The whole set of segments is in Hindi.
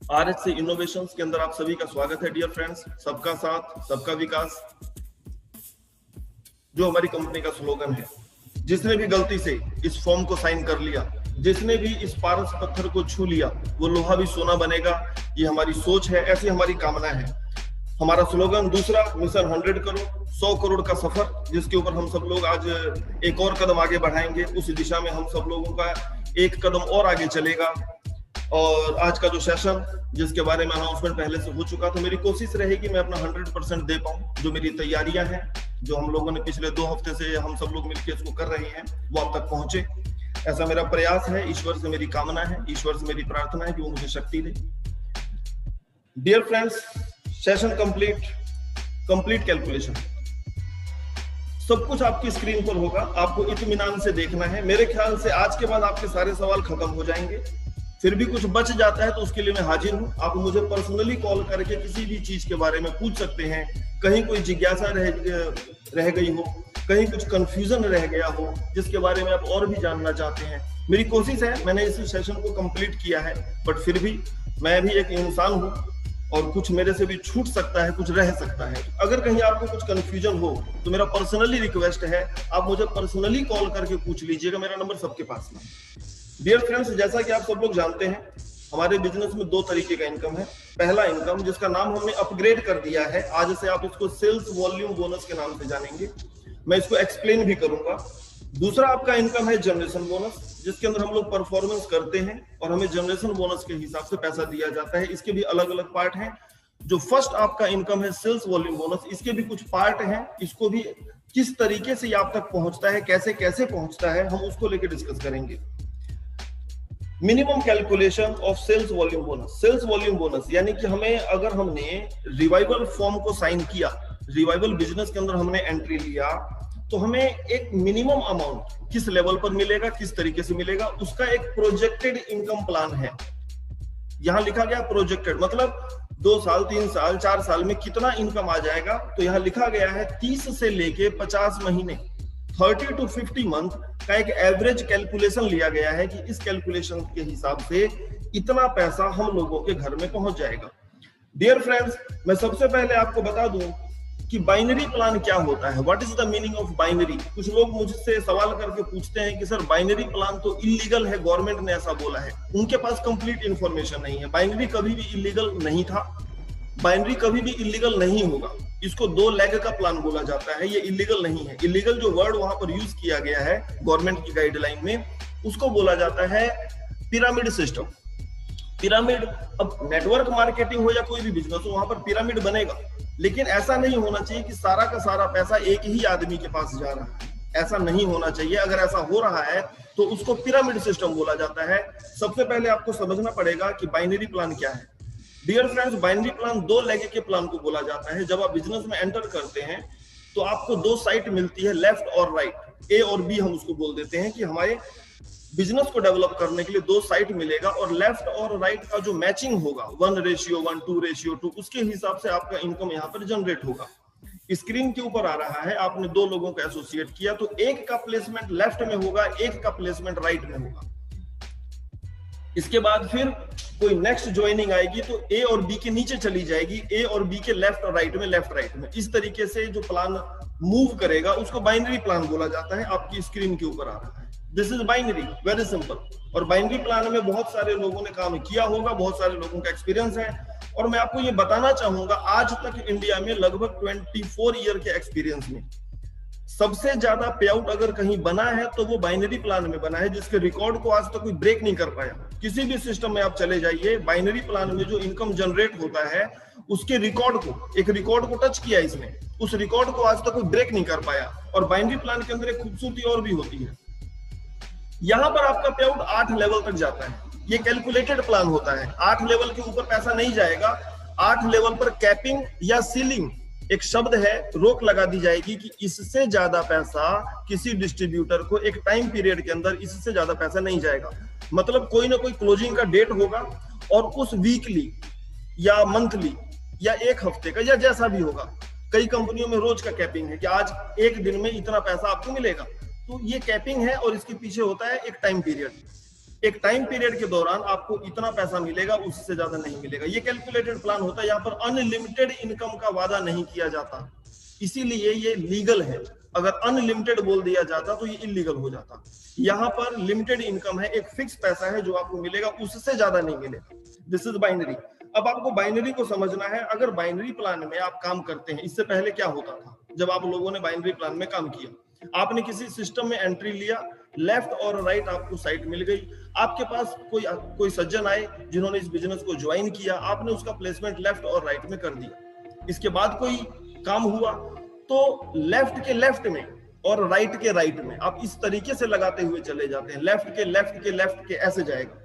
RHC इनोवेशंस के अंदर आप सभी का स्वागत है डियर फ्रेंड्स। सबका साथ सबका विकास जो हमारी कंपनी का स्लोगन है। जिसने भी गलती से इस फॉर्म को साइन कर लिया, जिसने भी इस पारस पत्थर को छू लिया, वो लोहा भी सोना बनेगा। ये हमारी सोच है, ऐसी हमारी कामना है। हमारा स्लोगन दूसरा, मिशन 100 करोड़, 100 करोड़ का सफर, जिसके ऊपर हम सब लोग आज एक और कदम आगे बढ़ाएंगे। उस दिशा में हम सब लोगों का एक कदम और आगे चलेगा। और आज का जो सेशन जिसके बारे में अनाउंसमेंट पहले से हो चुका, तो मेरी कोशिश रहेगी मैं अपना 100% दे पाऊं। जो मेरी तैयारियां हैं, जो हम लोगों ने पिछले 2 हफ्ते से हम सब लोग मिलकर इसको कर रहे हैं, वो आप तक पहुंचे, ऐसा मेरा प्रयास है। ईश्वर से मेरी कामना है, ईश्वर से मेरी प्रार्थना है कि वो मुझे शक्ति दे। Dear friends, session complete calculation सब कुछ आपकी स्क्रीन पर होगा। आपको इत्मीनान से देखना है। मेरे ख्याल से आज के बाद आपके सारे सवाल खत्म हो जाएंगे। फिर भी कुछ बच जाता है तो उसके लिए मैं हाजिर हूं। आप मुझे पर्सनली कॉल करके किसी भी चीज के बारे में पूछ सकते हैं। कहीं कोई जिज्ञासा रह गई हो, कहीं कुछ कंफ्यूजन रह गया हो, जिसके बारे में आप और भी जानना चाहते हैं। मेरी कोशिश है, मैंने इस सेशन को कंप्लीट किया है, बट फिर भी मैं भी एक इंसान हूं और कुछ मेरे से भी छूट सकता है, कुछ रह सकता है। अगर कहीं आपको कुछ कंफ्यूजन हो तो मेरा पर्सनली रिक्वेस्ट है, आप मुझे पर्सनली कॉल करके पूछ लीजिएगा। मेरा नंबर सबके पास है। डियर फ्रेंड्स, जैसा कि आप सब लोग जानते हैं, हमारे बिजनेस में 2 तरीके का इनकम है। पहला इनकम, जिसका नाम हमने अपग्रेड कर दिया है, आज से आप इसको सेल्स वॉल्यूम बोनस के नाम से जानेंगे। मैं इसको एक्सप्लेन भी करूंगा। दूसरा आपका इनकम है जनरेशन बोनस, जिसके अंदर हम लोग परफॉर्मेंस करते हैं और हमें जनरेशन बोनस के हिसाब से पैसा दिया जाता है। इसके भी अलग अलग पार्ट हैं। जो फर्स्ट आपका इनकम है सेल्स वॉल्यूम बोनस, इसके भी कुछ पार्ट हैं। इसको भी किस तरीके से आप तक पहुंचता है, कैसे कैसे पहुंचता है, हम उसको लेकर डिस्कस करेंगे। Minimum calculation of sales volume bonus. Sales volume bonus यानी कि हमें, अगर हमने रिवाइवल फॉर्म को साइन किया, रिवाइवल बिजनेस के अंदर हमने एंट्री लिया, तो हमें एक मिनिमम अमाउंट किस लेवल पर मिलेगा, किस तरीके से मिलेगा, उसका एक प्रोजेक्टेड इनकम प्लान है। यहां लिखा गया प्रोजेक्टेड, मतलब 2 साल, 3 साल, 4 साल में कितना इनकम आ जाएगा। तो यहां लिखा गया है 30 से लेके 50 महीने, 30 to 50 मंथ का एक एवरेज कैलकुलेशन लिया गया है कि इस कैलकुलेशन के हिसाब से इतना पैसा हम लोगों के घर में पहुंच जाएगा। डियर फ्रेंड्स, मैं सबसे पहले आपको बता दूं कि बाइनरी प्लान क्या होता है। What is the meaning of binary. कुछ लोग मुझसे सवाल करके पूछते हैं कि सर बाइनरी प्लान तो इलीगल है, गवर्नमेंट ने ऐसा बोला है। उनके पास कंप्लीट इंफॉर्मेशन नहीं है। बाइनरी कभी भी इलीगल नहीं था, बाइनरी कभी भी इलीगल नहीं होगा। इसको 2 लेग का प्लान बोला जाता है, ये इलीगल नहीं है। इलीगल जो वर्ड वहां पर यूज किया गया है गवर्नमेंट की गाइडलाइन में, उसको बोला जाता है पिरामिड सिस्टम। पिरामिड, अब नेटवर्क मार्केटिंग हो या कोई भी बिजनेस हो, वहां पर पिरामिड बनेगा, लेकिन ऐसा नहीं होना चाहिए कि सारा का सारा पैसा एक ही आदमी के पास जा रहा है। ऐसा नहीं होना चाहिए। अगर ऐसा हो रहा है तो उसको पिरामिड सिस्टम बोला जाता है। सबसे पहले आपको समझना पड़ेगा कि बाइनरी प्लान क्या है। Dear friends, binary plan 2 leg के प्लान को बोला जाता है। जब आप बिजनेस में एंटर करते हैं तो आपको 2 साइट मिलती है, लेफ्ट और राइट, ए और बी हम उसको बोल देते हैं कि हमारे बिजनेस को डेवलप करने के लिए 2 साइट मिलेगा। और लेफ्ट और राइट का जो मैचिंग होगा 1:1, 2:2, उसके हिसाब से आपका इनकम यहाँ पर जनरेट होगा। स्क्रीन के ऊपर आ रहा है, आपने 2 लोगों को एसोसिएट किया, तो एक का प्लेसमेंट लेफ्ट में होगा, एक का प्लेसमेंट राइट में होगा। इसके बाद फिर कोई नेक्स्ट ज्वाइनिंग आएगी तो ए और बी के नीचे चली जाएगी, ए और बी के लेफ्ट और राइट में, लेफ्ट राइट में। इस तरीके से जो प्लान मूव करेगा उसको बाइनरी प्लान बोला जाता है। आपकी स्क्रीन के ऊपर आ रहा है, this is binary, very simple. और बाइनरी प्लान में बहुत सारे लोगों ने काम किया होगा, बहुत सारे लोगों का एक्सपीरियंस है। और मैं आपको ये बताना चाहूंगा, आज तक इंडिया में लगभग 24 ईयर के एक्सपीरियंस में सबसे ज्यादा पे आउट अगर कहीं बना है तो वो बाइनरी प्लान में बना है, जिसके रिकॉर्ड को आज तक कोई ब्रेक नहीं कर पाया। किसी भी सिस्टम में आप चले जाइए, बाइनरी प्लान में जो इनकम जनरेट होता है उसके रिकॉर्ड को, एक रिकॉर्ड को टच किया इसने, उस रिकॉर्ड को आज तक कोई ब्रेक नहीं कर पाया। और बाइनरी प्लान के अंदर एक खूबसूरती और भी होती है, यहां पर आपका पे आउट 8 लेवल तक जाता है। ये कैलकुलेटेड प्लान होता है, 8 लेवल के ऊपर पैसा नहीं जाएगा। 8 लेवल पर कैपिंग या सीलिंग एक शब्द है, रोक लगा दी जाएगी कि इससे ज्यादा पैसा किसी डिस्ट्रीब्यूटर को एक टाइम पीरियड के अंदर इससे ज्यादा पैसा नहीं जाएगा। मतलब कोई ना कोई क्लोजिंग का डेट होगा और उस वीकली या मंथली या 1 हफ्ते का या जैसा भी होगा, कई कंपनियों में रोज का कैपिंग है कि आज एक दिन में इतना पैसा आपको मिलेगा। तो ये कैपिंग है और इसके पीछे होता है एक टाइम पीरियड। एक टाइम पीरियड के दौरान आपको इतना पैसा मिलेगा, उससे ज्यादा नहीं मिलेगा। ये कैलकुलेटेड प्लान होता है। यहाँ पर अनलिमिटेड इनकम का वादा नहीं किया जाता, इसीलिए ये लीगल है। अगर अनलिमिटेड बोल दिया जाता तो ये इलीगल हो जाता। यहाँ पर लिमिटेड इनकम है, एक फिक्स पैसा है जो आपको मिलेगा, उससे ज्यादा नहीं मिलेगा। This is binary. अब आपको बाइनरी को समझना है। अगर बाइनरी प्लान में आप काम करते हैं, इससे पहले क्या होता था जब आप लोगों ने बाइनरी प्लान में काम किया, आपने किसी सिस्टम में एंट्री लिया, लेफ्ट और राइट आपको साइट मिल गई, आपके पास कोई सज्जन आए जिन्होंने इस बिजनेस को ज्वाइन किया, आपने उसका प्लेसमेंट लेफ्ट और राइट में कर दिया। इसके बाद कोई काम हुआ तो लेफ्ट के लेफ्ट में और राइट के राइट में आप इस तरीके से लगाते हुए चले जाते हैं। लेफ्ट के लेफ्ट के लेफ्ट के ऐसे जाएगा।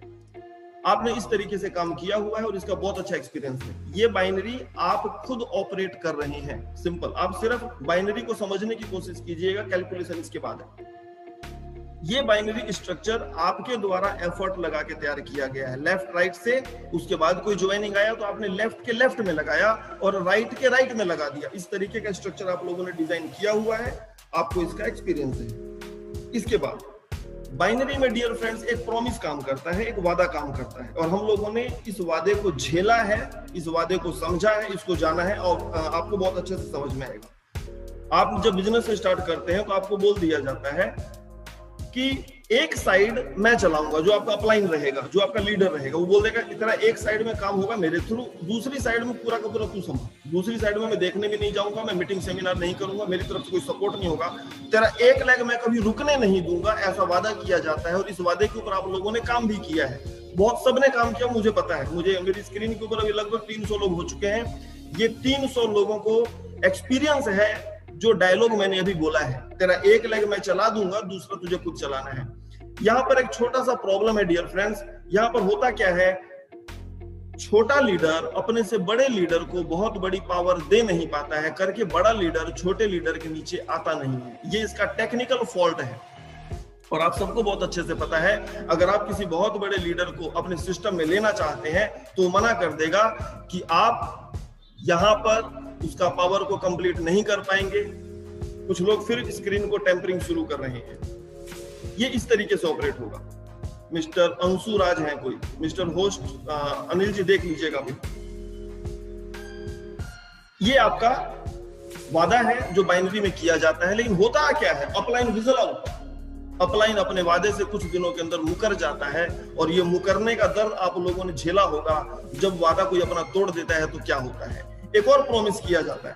आपने इस तरीके से काम किया हुआ है और इसका बहुत अच्छा एक्सपीरियंस है। ये बाइनरी आप खुद ऑपरेट कर रहे हैं। सिंपल, आप सिर्फ बाइनरी को समझने की कोशिश कीजिएगा, कैलकुलेशन इसके बाद है। ये बाइनरी स्ट्रक्चर आपके द्वारा एफर्ट लगा के तैयार किया गया है, लेफ्ट राइट से। उसके बाद कोई ज्वाइनिंग आया तो आपने लेफ्ट के लेफ्ट में लगाया और राइट के राइट में लगा दिया। इस तरीके का स्ट्रक्चर आप लोगों ने डिजाइन किया हुआ है, आपको इसका एक्सपीरियंस है। इसके बाद बाइनरी में डियर फ्रेंड्स एक प्रॉमिस काम करता है, एक वादा काम करता है, और हम लोगों ने इस वादे को झेला है, इस वादे को समझा है, इसको जाना है, और आपको बहुत अच्छे से समझ में आएगा। आप जब बिजनेस स्टार्ट करते हैं तो आपको बोल दिया जाता है कि एक साइड मैं चलाऊंगा, जो आपका अपलाइन रहेगा, जो आपका लीडर रहेगा, वो बोल देगा इतना एक साइड में काम होगा मेरे थ्रू, दूसरी साइड में पूरा का पूरा तू संभाल। दूसरी साइड में मैं देखने भी नहीं जाऊंगा, मैं मीटिंग सेमिनार नहीं करूंगा, मेरी तरफ से कोई सपोर्ट नहीं होगा, तेरा एक लेग मैं कभी रुकने नहीं दूंगा। ऐसा वादा किया जाता है और इस वादे के ऊपर आप लोगों ने काम भी किया है। बहुत सबने काम किया, मुझे पता है। मुझे मेरी स्क्रीन के ऊपर अभी लगभग 300 लोग हो चुके हैं। ये 300 लोगों को एक्सपीरियंस है जो डायलॉग मैंने अभी बोला है, तेरा एक लेग मैं चला दूंगा, दूसरा तुझे खुद चलाना है। यहाँ पर एक छोटा सा प्रॉब्लम है डियर फ्रेंड्स। यहाँ पर होता क्या है, छोटा लीडर अपने से बड़े लीडर को बहुत बड़ी पावर दे नहीं पाता है, करके बड़ा लीडर छोटे लीडर के नीचे आता नहीं है। ये इसका टेक्निकल फॉल्ट है और आप सबको बहुत अच्छे से पता है। अगर आप किसी बहुत बड़े लीडर को अपने सिस्टम में लेना चाहते हैं तो मना कर देगा कि आप यहाँ पर उसका पावर को कंप्लीट नहीं कर पाएंगे। कुछ लोग फिर स्क्रीन को टेम्परिंग शुरू कर रहे हैं। ये इस तरीके से ऑपरेट होगा। मिस्टर अंशु राज हैं कोई, मिस्टर होस्ट अनिल जी देख लीजिएगा भी। ये आपका वादा है जो बाइनरी में किया जाता है, लेकिन होता क्या है, अपलाइन विजल आउट। अपलाइन अपने वादे से कुछ दिनों के अंदर मुकर जाता है और ये मुकरने का दर्द आप लोगों ने झेला होगा। जब वादा कोई अपना तोड़ देता है तो क्या होता है। एक और प्रॉमिस किया जाता है,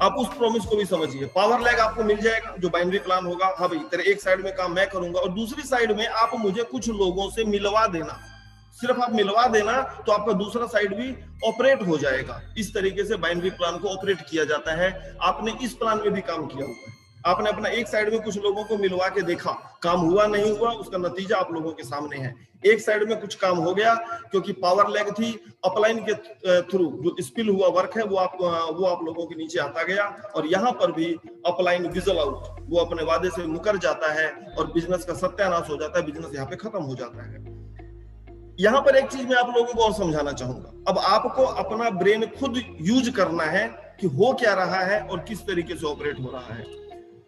आप उस प्रॉमिस को भी समझिए। पावर लैग आपको मिल जाएगा जो बाइनरी प्लान होगा। हाँ भाई, तेरे एक साइड में काम मैं करूंगा और दूसरी साइड में आप मुझे कुछ लोगों से मिलवा देना। सिर्फ आप मिलवा देना तो आपका दूसरा साइड भी ऑपरेट हो जाएगा। इस तरीके से बाइनरी प्लान को ऑपरेट किया जाता है। आपने इस प्लान में भी काम किया हुआ है। आपने अपना एक साइड में कुछ लोगों को मिलवा के देखा, काम हुआ नहीं हुआ, उसका नतीजा आप लोगों के सामने है। एक साइड में कुछ काम हो गया क्योंकि पावर लैग थी, अपलाइन के थ्रू जो स्पिल हुआ वर्क है वो आप लोगों के नीचे आता गया। और यहाँ पर भी अपलाइन विजल आउट, वो अपने वादे से मुकर जाता है और बिजनेस का सत्यानाश हो जाता है, बिजनेस यहाँ पे खत्म हो जाता है। यहाँ पर एक चीज मैं आप लोगों को और समझाना चाहूंगा। अब आपको अपना ब्रेन खुद यूज करना है कि हो क्या रहा है और किस तरीके से ऑपरेट हो रहा है।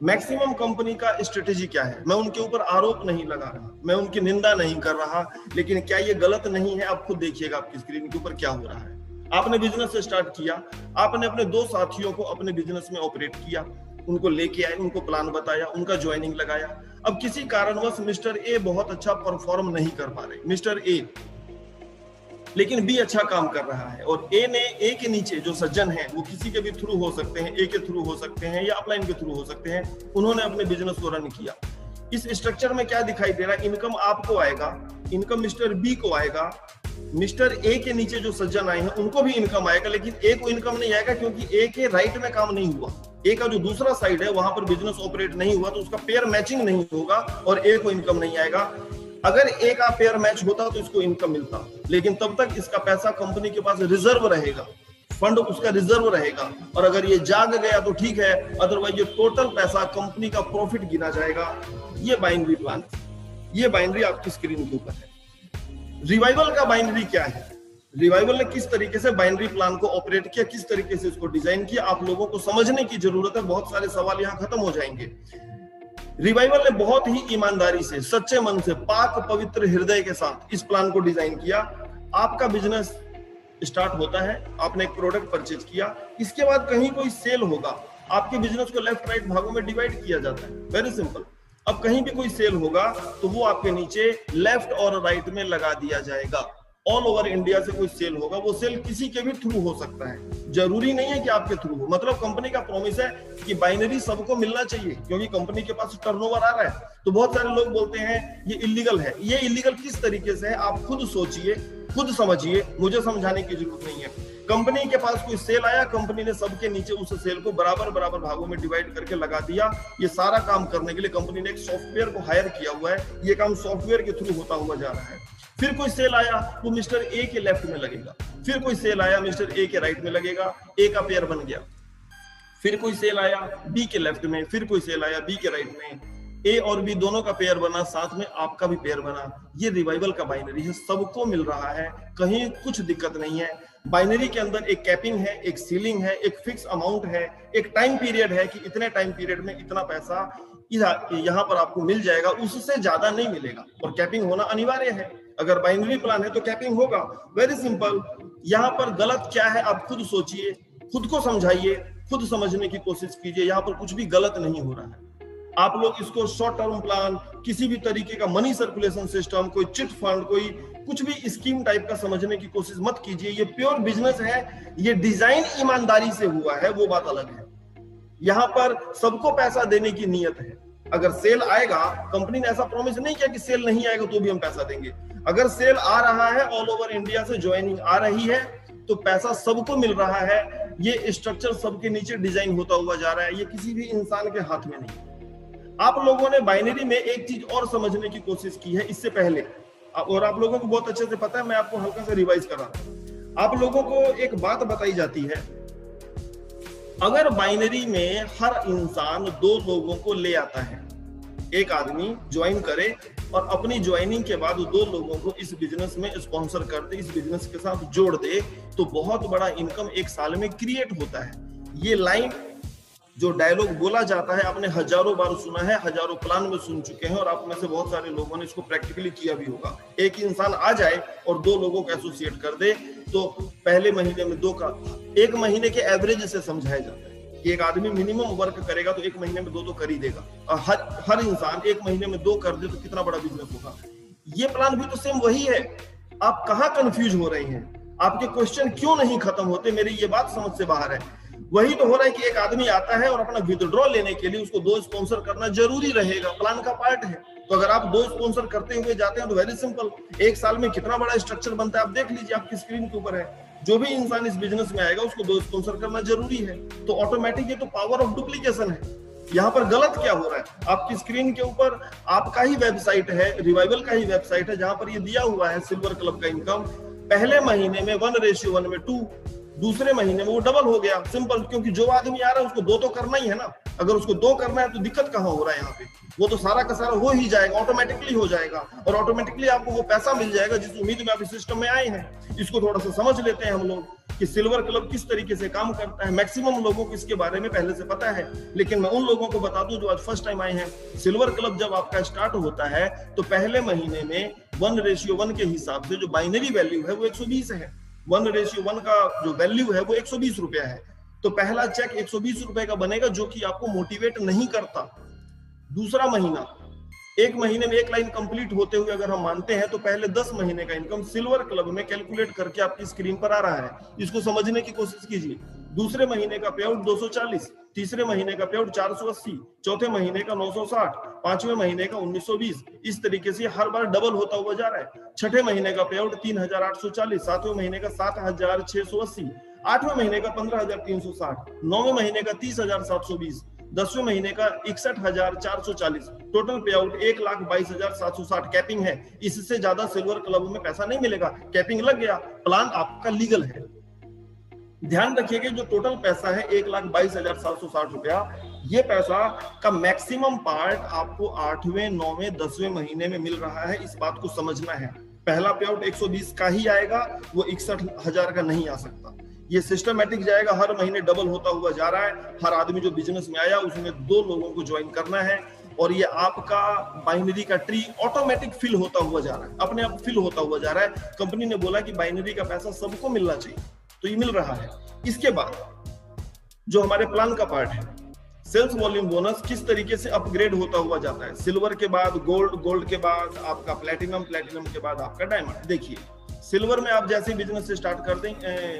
मैक्सिमम कंपनी का स्ट्रेटेजी क्या है, मैं उनके ऊपर आरोप नहीं लगा रहा, मैं उनकी निंदा नहीं कर रहा, लेकिन क्या ये गलत नहीं है? आप खुद देखिएगा आपकी स्क्रीन के ऊपर क्या हो रहा है। आपने बिजनेस स्टार्ट किया, आपने अपने 2 साथियों को अपने बिजनेस में ऑपरेट किया, उनको लेके आए, उनको प्लान बताया, उनका ज्वाइनिंग लगाया। अब किसी कारणवश मिस्टर ए बहुत अच्छा परफॉर्म नहीं कर पा रहे, मिस्टर ए, लेकिन बी अच्छा काम कर रहा है। और ए के नीचे जो सज्जन हैं वो किसी के भी थ्रू हो सकते हैं, ए के थ्रू हो सकते हैं या अपलाइन के थ्रू हो सकते हैं, उन्होंने अपने बिजनेस को रन किया। इस स्ट्रक्चर में क्या दिखाई दे रहा है, इनकम आपको आएगा, इनकम मिस्टर बी को आएगा, मिस्टर ए के नीचे जो सज्जन आए हैं उनको भी इनकम आएगा, लेकिन ए को इनकम नहीं आएगा क्योंकि ए के राइट में काम नहीं हुआ। ए का जो दूसरा साइड है वहां पर बिजनेस ऑपरेट नहीं हुआ, तो उसका पेयर मैचिंग नहीं होगा और ए को इनकम नहीं आएगा। अगर ए का पेयर मैच होता तो इसको इनकम मिलता, लेकिन तब तक इसका पैसा कंपनी के पास रिजर्व रहेगा, फंड उसका रिजर्व रहेगा, और अगर ये जाग गया तो ठीक है, अदरवाइज ये टोटल पैसा कंपनी का प्रॉफिट गिना जाएगा। ये बाइनरी प्लान, ये बाइनरी आपकी स्क्रीन के ऊपर है। रिवाइवल का बाइनरी क्या है, रिवाइवल ने किस तरीके से बाइनरी प्लान को ऑपरेट किया, किस तरीके से इसको डिजाइन किया, आप लोगों को समझने की जरूरत है। बहुत सारे सवाल यहाँ खत्म हो जाएंगे। रिवाइवल ने बहुत ही ईमानदारी से, सच्चे मन से, पाक पवित्र हृदय के साथ इस प्लान को डिजाइन किया। आपका बिजनेस स्टार्ट होता है, आपने एक प्रोडक्ट परचेज किया, इसके बाद कहीं कोई सेल होगा, आपके बिजनेस को लेफ्ट राइट भागों में डिवाइड किया जाता है, वेरी सिंपल। अब कहीं भी कोई सेल होगा तो वो आपके नीचे लेफ्ट और राइट में लगा दिया जाएगा। ऑल ओवर इंडिया से कोई सेल होगा, वो सेल किसी के भी थ्रू हो सकता है, जरूरी नहीं है कि आपके थ्रू हो। मतलब कंपनी का प्रॉमिस है कि बाइनरी सबको मिलना चाहिए, क्योंकि कंपनी के पास टर्नओवर आ रहा है। तो बहुत सारे लोग बोलते हैं ये इलीगल है। ये इलीगल किस तरीके से है आप खुद सोचिए, खुद समझिए, मुझे समझाने की जरूरत नहीं है। कंपनी के पास कोई सेल आया, कंपनी ने सबके नीचे उस सेल को बराबर बराबर भागों में डिवाइड करके लगा दिया। ये सारा काम करने के लिए कंपनी ने एक सॉफ्टवेयर को हायर किया हुआ है, ये काम सॉफ्टवेयर के थ्रू होता हुआ जा रहा है। फिर कोई सेल आया वो मिस्टर ए के लेफ्ट में लगेगा, फिर कोई सेल आया मिस्टर ए के राइट में लगेगा, ए का पेयर बन गया। फिर कोई सेल आया बी के लेफ्ट में, फिर कोई सेल आया बी के राइट में, ए और बी दोनों का पेयर बना, साथ में आपका भी पेयर बना। ये रिवाइवल का बाइनरी है, सबको मिल रहा है, कहीं कुछ दिक्कत नहीं है। बाइनरी के अंदर एक कैपिंग है, एक सीलिंग है, एक फिक्स अमाउंट है, एक टाइम पीरियड है कि इतने टाइम पीरियड में इतना पैसा यहाँ पर आपको मिल जाएगा, उससे ज्यादा नहीं मिलेगा। और कैपिंग होना अनिवार्य है, अगर बाइनरी प्लान है तो कैपिंग होगा, वेरी सिंपल। यहाँ पर गलत क्या है आप खुद सोचिए, खुद को समझाइए, खुद समझने की कोशिश कीजिए। यहाँ पर कुछ भी गलत नहीं हो रहा है। आप लोग इसको शॉर्ट टर्म प्लान, किसी भी तरीके का मनी सर्कुलेशन सिस्टम, कोई चिट फंड, कोई कुछ भी स्कीम टाइप का समझने की कोशिश मत कीजिए। ये प्योर बिजनेस है, ये डिजाइन ईमानदारी से हुआ है, वो बात अलग है। यहाँ पर सबको पैसा देने की नीयत है। अगर सेल आएगा, कंपनी ने ऐसा प्रॉमिस नहीं किया कि सेल नहीं आएगा तो भी हम पैसा देंगे। अगर सेल आ रहा है, ऑल ओवर इंडिया से ज्वाइनिंग आ रही है, तो पैसा सबको मिल रहा है। ये स्ट्रक्चर सबके नीचे डिजाइन होता हुआ जा रहा है, ये किसी भी इंसान के हाथ में नहीं। आप लोगों ने बाइनरी में एक चीज और समझने की कोशिश की है इससे पहले, और आप लोगों को बहुत अच्छे से पता है, मैं आपको हल्का सा रिवाइज कर रहा हूं। आप लोगों को एक बात बताई जाती है, अगर बाइनरी में हर इंसान दो लोगों को ले आता है, एक आदमी ज्वाइन करे और अपनी ज्वाइनिंग के बाद दो लोगों को इस बिजनेस में स्पॉन्सर कर दे, इस बिजनेस के साथ जोड़ दे, तो बहुत बड़ा इनकम एक साल में क्रिएट होता है। ये लाइन जो डायलॉग बोला जाता है, आपने हजारों बार सुना है, हजारों प्लान में सुन चुके हैं, और आप में से बहुत सारे लोगों ने इसको प्रैक्टिकली किया भी होगा। एक इंसान आ जाए और दो लोगों को एसोसिएट कर दे, तो पहले महीने में दो का, एक महीने के एवरेज से समझाया जाता है कि एक आदमी मिनिमम वर्क करेगा तो एक महीने में दो कर ही देगा, और हर इंसान एक महीने में दो कर दे तो कितना बड़ा बिजनेस होगा। ये प्लान भी तो सेम वही है। आप कहाँ कंफ्यूज हो रहे हैं, आपके क्वेश्चन क्यों नहीं खत्म होते, मेरी ये बात समझ से बाहर है। वही तो हो रहा है कि एक आदमी आता है और अपना विथड्रॉ लेने के लिए उसको दो स्पॉन्सर करना जरूरी रहेगा, प्लान का पार्ट है। तो अगर आप दो स्पॉन्सर करते हुए जाते हैं तो वेरी सिंपल, एक साल में कितना बड़ा स्ट्रक्चर बनता है आप देख लीजिए, आपकी स्क्रीन के ऊपर है। जो भी इंसान इस बिजनेस में आएगा उसको दो स्पॉन्सर करना जरूरी है, तो ऑटोमेटिक ये तो पावर ऑफ डुप्लीकेशन है। यहाँ पर गलत क्या हो रहा है, आपकी स्क्रीन के ऊपर आपका ही वेबसाइट है, रिवाइवल का ही वेबसाइट है, जहां पर ये दिया हुआ है सिल्वर क्लब का इनकम पहले महीने में 1:1 में 2, दूसरे महीने में वो डबल हो गया। सिंपल, क्योंकि जो आदमी आ रहा है उसको दो तो करना ही है ना। अगर उसको दो करना है तो दिक्कत कहाँ हो रहा है यहाँ पे, वो तो सारा का सारा हो ही जाएगा, ऑटोमेटिकली हो जाएगा, और ऑटोमेटिकली आपको वो पैसा मिल जाएगा जिस उम्मीद में आप इस सिस्टम में आए हैं। इसको थोड़ा सा समझ लेते हैं हम लोग कि सिल्वर क्लब किस तरीके से काम करता है। मैक्सिमम लोगों को इसके बारे में पहले से पता है, लेकिन मैं उन लोगों को बता दूं जो आज फर्स्ट टाइम आए हैं। सिल्वर क्लब जब आपका स्टार्ट होता है तो पहले महीने में 1:1 के हिसाब से जो बाइनरी वैल्यू है वो 120 है। 1:1 का जो वैल्यू है वो 120 रुपया है। तो पहला चेक 120 रुपए का बनेगा, जो कि आपको मोटिवेट नहीं करता। दूसरा महीना, एक महीने में एक लाइन कंप्लीट होते हुए अगर हम मानते हैं तो पहले 10 महीने का इनकम सिल्वर क्लब में कैलकुलेट करके आपकी स्क्रीन पर आ रहा है, इसको समझने की कोशिश कीजिए। दूसरे महीने का पे आउट 240, तीसरे महीने का पे आउट 480, चौथे महीने का 960, पांचवें महीने का 1920, इस तरीके से हर बार डबल होता हुआ जा रहा है। छठे महीने का पे आउट 3840, सातवें महीने का 7680, आठवें महीने का 15360, नौवें महीने का 30720, 10वें महीने का 61,440, टोटल पे आउट 1,22,760। कैपिंग है, इससे ज्यादा सिल्वर क्लब में पैसा नहीं मिलेगा। कैपिंग लग गया, प्लान आपका लीगल है। ध्यान रखिएगा जो टोटल पैसा है 1,22,760 रुपया, ये पैसा का मैक्सिमम पार्ट आपको 8वें, 9वें, 10वें महीने में मिल रहा है। इस बात को समझना है। पहला पे आउट 120 का ही आएगा, वो 61,000 का नहीं आ सकता। ये सिस्टमैटिक जाएगा, हर महीने डबल होता हुआ जा रहा है। हर आदमी जो बिजनेस में आया उसमें 2 लोगों को ज्वाइन करना है, और ये आपका बाइनरी का ट्री ऑटोमेटिक फिल होता हुआ जा रहा है, अपने आप फिल होता हुआ जा रहा है। कंपनी ने बोला कि बाइनरी का पैसा सबको मिलना चाहिए, तो ये मिल रहा है। इसके बाद जो हमारे प्लान का पार्ट है, सेल्स वॉल्यूम बोनस किस तरीके से अपग्रेड होता हुआ जाता है। सिल्वर के बाद गोल्ड, गोल्ड के बाद आपका प्लेटिनम, प्लेटिनम के बाद आपका डायमंड। देखिए सिल्वर में आप जैसे बिजनेस से स्टार्ट कर दें,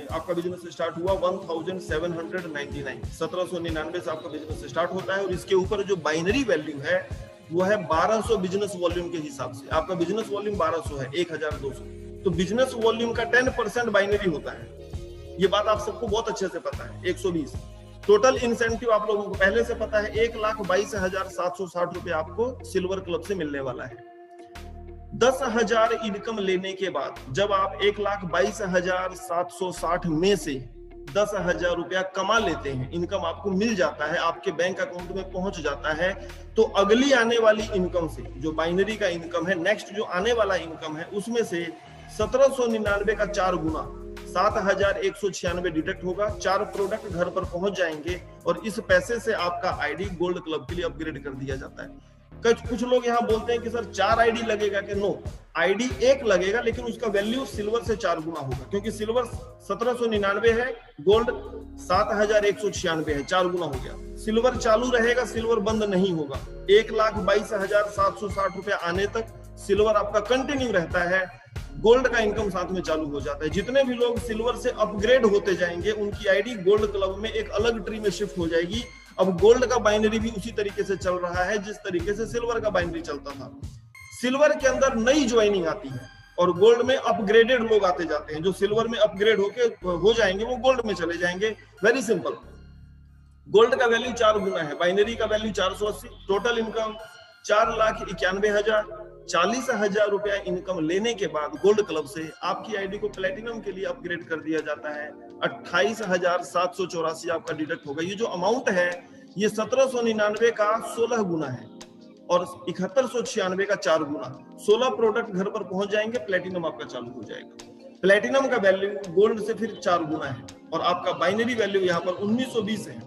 आपका बिजनेस स्टार्ट हुआ 1799, 1799 से आपका बिजनेस स्टार्ट होता है और इसके ऊपर जो बाइनरी वैल्यू है वो है 1200 बिजनेस वॉल्यूम के हिसाब से। आपका बिजनेस वॉल्यूम 1200 है, 1200, तो बिजनेस वॉल्यूम का 10% बाइनरी होता है। ये बात आप सबको बहुत अच्छे से पता है। 120 टोटल इंसेंटिव आप लोगों को पहले से पता है, 1,22,760 रुपए आपको सिल्वर क्लब से मिलने वाला है। 10,000 इनकम लेने के बाद जब आप 1,22,760 में से 10,000 रुपया कमा लेते हैं, इनकम आपको मिल जाता है, आपके बैंक अकाउंट में पहुंच जाता है, तो अगली आने वाली इनकम से जो बाइनरी का इनकम है, नेक्स्ट जो आने वाला इनकम है, उसमें से 1799 का 4 गुना 7,196 डिडक्ट होगा। 4 प्रोडक्ट घर पर पहुंच जाएंगे और इस पैसे से आपका आईडी गोल्ड क्लब के लिए अपग्रेड कर दिया जाता है। कुछ लोग यहाँ बोलते हैं कि सर 4 आईडी लगेगा कि नो, आईडी एक लगेगा लेकिन उसका वैल्यू सिल्वर से 4 गुना होगा, क्योंकि सिल्वर 1799 है, गोल्ड 7,196 है, 4 गुना हो गया। सिल्वर चालू रहेगा, सिल्वर बंद नहीं होगा। 1,22,760 रुपया आने तक सिल्वर आपका कंटिन्यू रहता है, गोल्ड का इनकम साथ में चालू हो जाता है। जितने भी लोग सिल्वर से अपग्रेड होते जाएंगे उनकी आईडी गोल्ड क्लब में एक अलग ट्री में शिफ्ट हो जाएगी। अब गोल्ड का बाइनरी भी उसी तरीके से चल रहा है जिस तरीके से सिल्वर का बाइनरी चलता था। सिल्वर के अंदर नई ज्वाइनिंग आती है और गोल्ड में अपग्रेडेड लोग आते जाते हैं। जो सिल्वर में अपग्रेड होके हो जाएंगे वो गोल्ड में चले जाएंगे। वेरी सिंपल, गोल्ड का वैल्यू 4 गुना है, बाइनरी का वैल्यू 480, टोटल इनकम 4,91,000। 40,000 रुपया इनकम लेने के बाद गोल्ड क्लब से आपकी आईडी को प्लेटिनम के लिए अपग्रेड कर दिया जाता है। 28,784 आपका डिडक्ट होगा। ये जो अमाउंट है ये 1799 का 16 गुना है और 7196 का 4 गुना। 16 प्रोडक्ट घर पर पहुंच जाएंगे, प्लेटिनम आपका चालू हो जाएगा। प्लेटिनम का वैल्यू गोल्ड से फिर 4 गुना है और आपका बाइनरी वैल्यू यहाँ पर 1920 है।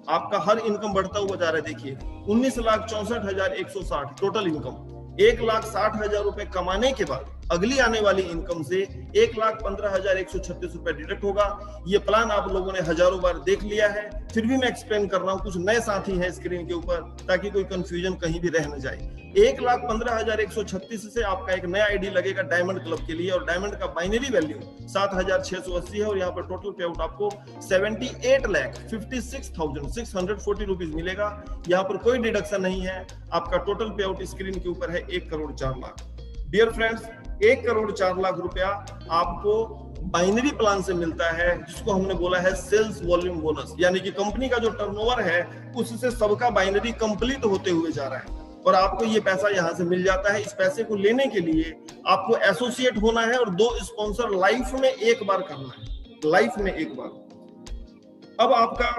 आपका हर इनकम बढ़ता हुआ जा रहा है। देखिए 19,64,160 टोटल इनकम। 1,60,000 रुपए कमाने के बाद अगली आने वाली इनकम से 1,15,136 रुपए डिडक्ट होगा। ये प्लान आप लोगों ने हजारों बार देख लिया है, फिर भी मैं एक्सप्लेन कर रहा हूं। कुछ नए साथी हैं स्क्रीन के ऊपर, ताकि कोई कंफ्यूजन कहीं भी रह न जाए। 1,15,136 से आपका एक नया आईडी लगेगा डायमंड क्लब के लिए और डायमंड का बाइनरी वैल्यू 7,680 है और यहाँ पर टोटल पे आउट आपको 78,56,640 रुपीज मिलेगा। यहाँ पर कोई डिडक्शन नहीं है। आपका टोटल पे आउट स्क्रीन के ऊपर है 1,04,00,000। डियर फ्रेंड्स, 1,04,00,000 रुपया आपको बाइनरी प्लान से मिलता है, जिसको हमने बोला है सेल्स वॉल्यूम बोनस। यानी कि कंपनी का जो टर्नओवर है उससे सबका बाइनरी कंप्लीट होते हुए जा रहा है और आपको ये पैसा यहाँ से मिल जाता है। इस पैसे को लेने के लिए आपको एसोसिएट होना है और 2 स्पॉन्सर लाइफ में एक बार करना है, लाइफ में एक बार। अब आपका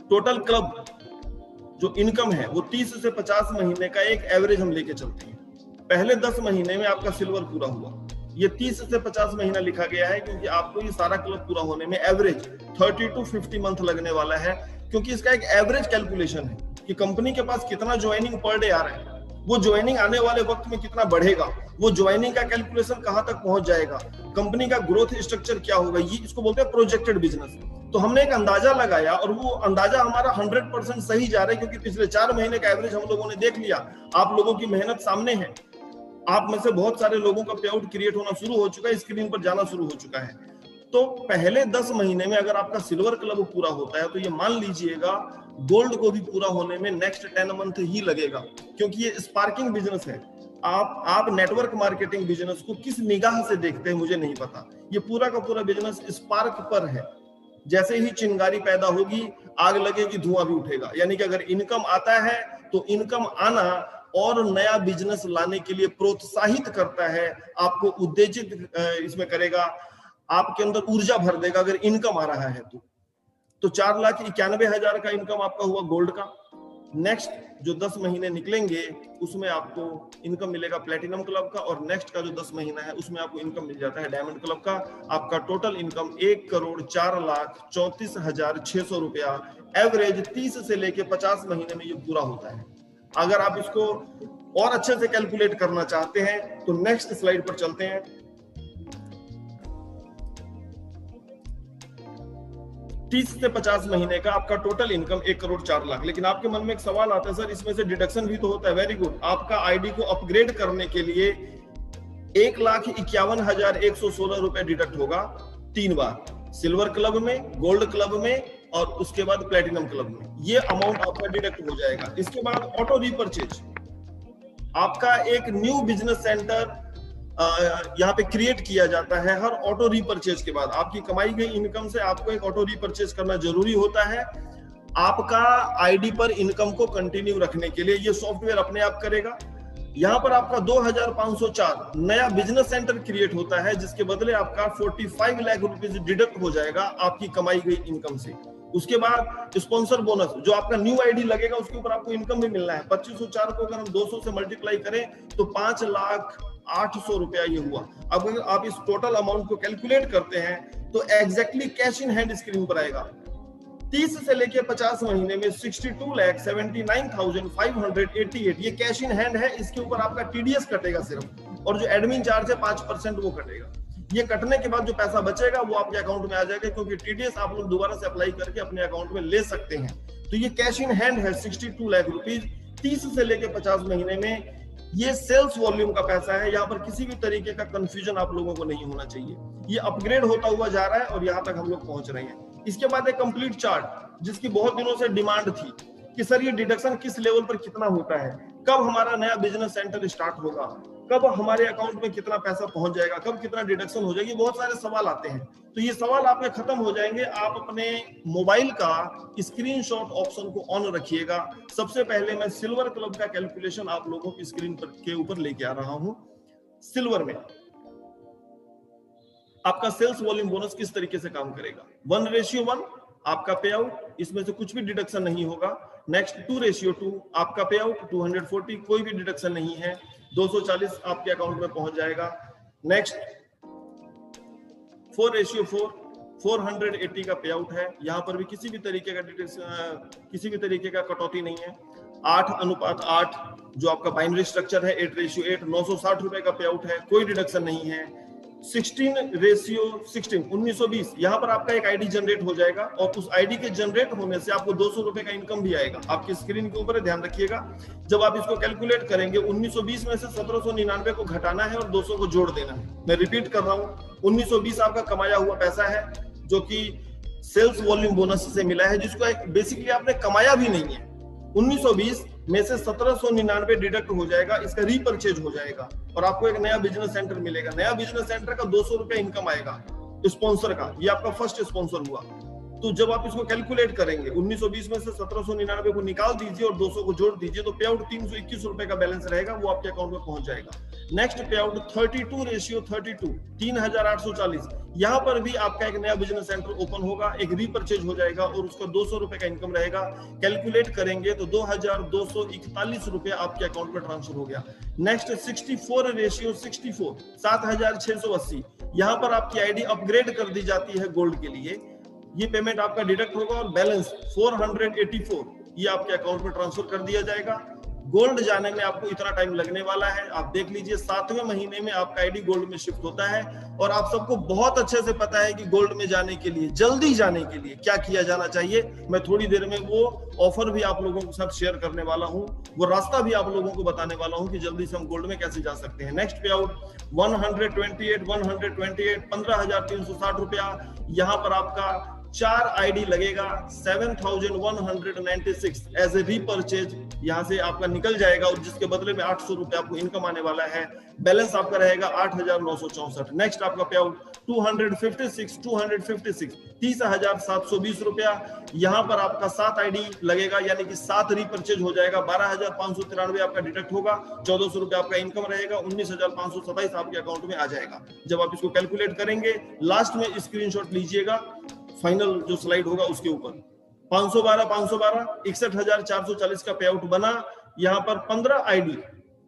टोटल क्लब जो इनकम है वो 30 से 50 महीने का एक एवरेज हम लेके चलते हैं। पहले 10 महीने में आपका सिल्वर पूरा हुआ। ये 30 से 50 महीना लिखा गया है क्योंकि आपको ये सारा क्लब पूरा होने में एवरेज 30 to 50 मंथ लगने वाला है, क्योंकि इसका एक एवरेज कैलकुलेशन है कि कंपनी के पास कितना ज्वाइनिंग पर डे आ रहा है, वो ज्वाइनिंग आने वाले वक्त में कितना बढ़ेगा, वो ज्वाइनिंग का कैलकुलेशन कहां तक पहुंच जाएगा, कंपनी का ग्रोथ स्ट्रक्चर क्या होगा। ये इसको बोलते हैं प्रोजेक्टेड बिजनेस। तो हमने एक अंदाजा लगाया और वो अंदाजा हमारा 100% सही जा रहा है, क्योंकि पिछले 4 महीने का एवरेज हम लोगों ने देख लिया। आप लोगों की मेहनत सामने है। आप में से बहुत सारे लोगों का पे आउट क्रिएट होना शुरू हो चुका है, स्क्रीन पर जाना शुरू हो चुका है। तो पहले 10 महीने में अगर आपका सिल्वर क्लब पूरा होता है तो ये मान लीजिएगा गोल्ड को भी पूरा होने में नेक्स्ट 10 मंथ ही लगेगा, क्योंकि ये स्पार्किंग बिजनेस है। आप नेटवर्क मार्केटिंग बिजनेस को किस निगाह से देखते हैं मुझे नहीं पता। ये पूरा का पूरा बिजनेस स्पार्क पर है। जैसे ही चिंगारी पैदा होगी, आग लगेगी, धुआं भी उठेगा। यानी कि अगर इनकम आता है तो इनकम आना और नया बिजनेस लाने के लिए प्रोत्साहित करता है, आपको उत्तेजित इसमें करेगा, आपके अंदर ऊर्जा भर देगा अगर इनकम आ रहा है तो। 4,91,000 का इनकम आपका हुआ गोल्ड का। नेक्स्ट जो 10 महीने निकलेंगे उसमें आपको इनकम मिलेगा प्लेटिनम क्लब का, और नेक्स्ट का जो 10 महीना है उसमें आपको इनकम मिल जाता है डायमंड क्लब का। आपका टोटल इनकम 1,04,34,600 रुपया एवरेज 30 से लेके 50 महीने में ये पूरा होता है। अगर आप इसको और अच्छे से कैलकुलेट करना चाहते हैं तो नेक्स्ट स्लाइड पर चलते हैं। 30 से 50 महीने का आपका टोटल इनकम 1,04,00,000। लेकिन आपके मन में एक सवाल आता है, सर इसमें से डिडक्शन भी तो होता है। वेरी गुड, आपका आईडी को अपग्रेड करने के लिए 1,51,116 रुपए डिडक्ट होगा 3 बार, सिल्वर क्लब में, गोल्ड क्लब में और उसके बाद प्लेटिनम क्लब में। ये अमाउंट आपका डिडक्ट हो जाएगा। इसके बाद ऑटो रीपर्चेज, आपका एक न्यू बिजनेस सेंटर यहाँ पे क्रिएट किया जाता है। हर ऑटो रीपर्चेज के बाद आपकी कमाई गई इनकम से आपको एक ऑटो रीपर्चेज करना जरूरी होता है आपका आईडी पर इनकम को कंटिन्यू रखने के लिए। ये सॉफ्टवेयर अपने आप करेगा। यहाँ पर आपका 2,504 नया बिजनेस सेंटर क्रिएट होता है, जिसके बदले आपका 45 लाख रुपीज डिडक्ट हो जाएगा आपकी कमाई गई इनकम से। उसके बाद स्पॉन्सर बोनस, जो आपका न्यू आईडी लगेगा उसके ऊपर आपको इनकम भी मिलना है। 2504 को अगर हम 200 से मल्टीप्लाई करें तो 5,08,000 रुपया ये हुआ। अब अगर आप इस टोटल अमाउंट को कैलकुलेट करते हैं तो exactly cash in hand screen पर आएगा। 30 से लेके 50 महीने में 62,79,588 ये कैश इन हैंड है। इसके ऊपर आपका टीडीएस कटेगा सिर्फ, और जो एडमिन चार्ज है 5% वो कटेगा। ये कटने के बाद जो पैसा बचेगा वो आपके अकाउंट में आ जाएगा, क्योंकि टीडीएस आप लोग दोबारा से अप्लाई करके अपने अकाउंट में ले सकते हैं। तो ये कैश इन हैंड है 62 लाख रुपीज 30 से लेके 50 महीने में। ये सेल्स वॉल्यूम का पैसा है। यहाँ पर किसी भी तरीके का कंफ्यूजन आप लोगों को नहीं होना चाहिए। ये अपग्रेड होता हुआ जा रहा है और यहाँ तक हम लोग पहुंच रहे हैं। इसके बाद एक कंप्लीट चार्ट, जिसकी बहुत दिनों से डिमांड थी कि सर ये डिडक्शन किस लेवल पर कितना होता है, कब हमारा नया बिजनेस सेंटर स्टार्ट होगा, कब हमारे अकाउंट में कितना पैसा पहुंच जाएगा, कब कितना डिडक्शन हो जाएगी, बहुत सारे सवाल आते हैं। तो ये सवाल आपके खत्म हो जाएंगे। आप अपने मोबाइल का स्क्रीनशॉट ऑप्शन को ऑन रखिएगा। सबसे पहले मैं सिल्वर क्लब का कैलकुलेशन आप लोगों की स्क्रीन पर के ऊपर लेके आ रहा हूं। सिल्वर में आपका सेल्स वॉल्यूम बोनस किस तरीके से काम करेगा। 1:1 आपका पे आउट, इसमें से कुछ भी डिडक्शन नहीं होगा। नेक्स्ट 2:2 आपका पे आउट 240, कोई भी डिडक्शन नहीं है, 240 आपके अकाउंट में पहुंच जाएगा। नेक्स्ट 4:4 480 का पे आउट है। यहां पर भी किसी भी तरीके का कटौती नहीं है। 8:8 जो आपका बाइनरी स्ट्रक्चर है 8:8 960 रुपए का पे आउट है, कोई डिडक्शन नहीं है। 16:16 1920 यहाँ पर आपका एक आईडी जनरेट हो जाएगा, और उस आईडी के जनरेट होने से आपको 200 रुपए का इनकम भी आएगा। आपकी स्क्रीन के ऊपर ध्यान रखिएगा। जब आप इसको कैलकुलेट करेंगे 1920 में से 1799 को घटाना है और 200 को जोड़ देना है। मैं रिपीट कर रहा हूँ, 1920 आपका कमाया हुआ पैसा है जो कि सेल्स वॉल्यूम बोनस से मिला है, जिसको बेसिकली आपने कमाया भी नहीं है। 1920 में से 1799 डिडक्ट हो जाएगा, इसका रीपर्चेज हो जाएगा और आपको एक नया बिजनेस सेंटर मिलेगा। नया बिजनेस सेंटर का 200 रुपया इनकम आएगा स्पॉन्सर का। ये आपका फर्स्ट स्पॉन्सर हुआ। तो जब आप इसको कैलकुलेट करेंगे 1920 में से 1799 को निकाल दीजिए और 200 को जोड़ दीजिए तो पे आउट 321 रुपए का बैलेंस रहेगा, वो आपके अकाउंट में पहुंच जाएगा। नेक्स्ट पे आउट 32:32 3,840। यहाँ पर भी आपका एक नया बिजनेस सेंटर ओपन होगा, एक रीपर्चेज हो जाएगा और उसका 200 रुपए का इनकम रहेगा। कैलकुलेट करेंगे तो 2,241 रुपए आपके अकाउंट में ट्रांसफर हो गया। नेक्स्ट 64:64 7,680। यहाँ पर आपकी आईडी अपग्रेड कर दी जाती है गोल्ड के लिए। ये पेमेंट आपका डिडक्ट होगा और बैलेंस 484 ये आपके अकाउंट में ट्रांसफर कर दिया जाएगा। गोल्ड जाने में आपको इतना टाइम लगने वाला है, आप देख लीजिए 7वें महीने में आपका आईडी गोल्ड में शिफ्ट होता है। और आप सबको बहुत अच्छे से पता है कि गोल्ड में जाने के लिए, जल्दी जाने के लिए क्या किया जाना चाहिए। मैं थोड़ी देर में वो ऑफर भी आप लोगों के साथ शेयर करने वाला हूं, वो रास्ता भी आप लोगों को बताने वाला हूं कि जल्दी से हम गोल्ड में कैसे जा सकते हैं। नेक्स्ट पे आउट 128 15,360 रुपया। यहाँ पर आपका 4 आईडी लगेगा 7,196 एज ए रीपर्चेज यहाँ से आपका निकल जाएगा और जिसके बदले में 800 रुपए आपको इनकम आने वाला है। बैलेंस आपका रहेगा 8,964। नेक्स्ट आपका पे आउट 256 30,720 रुपया। यहाँ पर आपका 7 आईडी लगेगा यानी कि 7 रीपर्चेज हो जाएगा। 12,593 आपका डिडक्ट होगा, 1,400 रुपया आपका इनकम रहेगा, 19,527 आपके अकाउंट में आ जाएगा। जब आप इसको कैलकुलेट करेंगे लास्ट में स्क्रीनशॉट लीजिएगा, फाइनल जो स्लाइड होगा उसके ऊपर। 512 512 61,440 का पे आउट बना। यहाँ पर 15 आईडी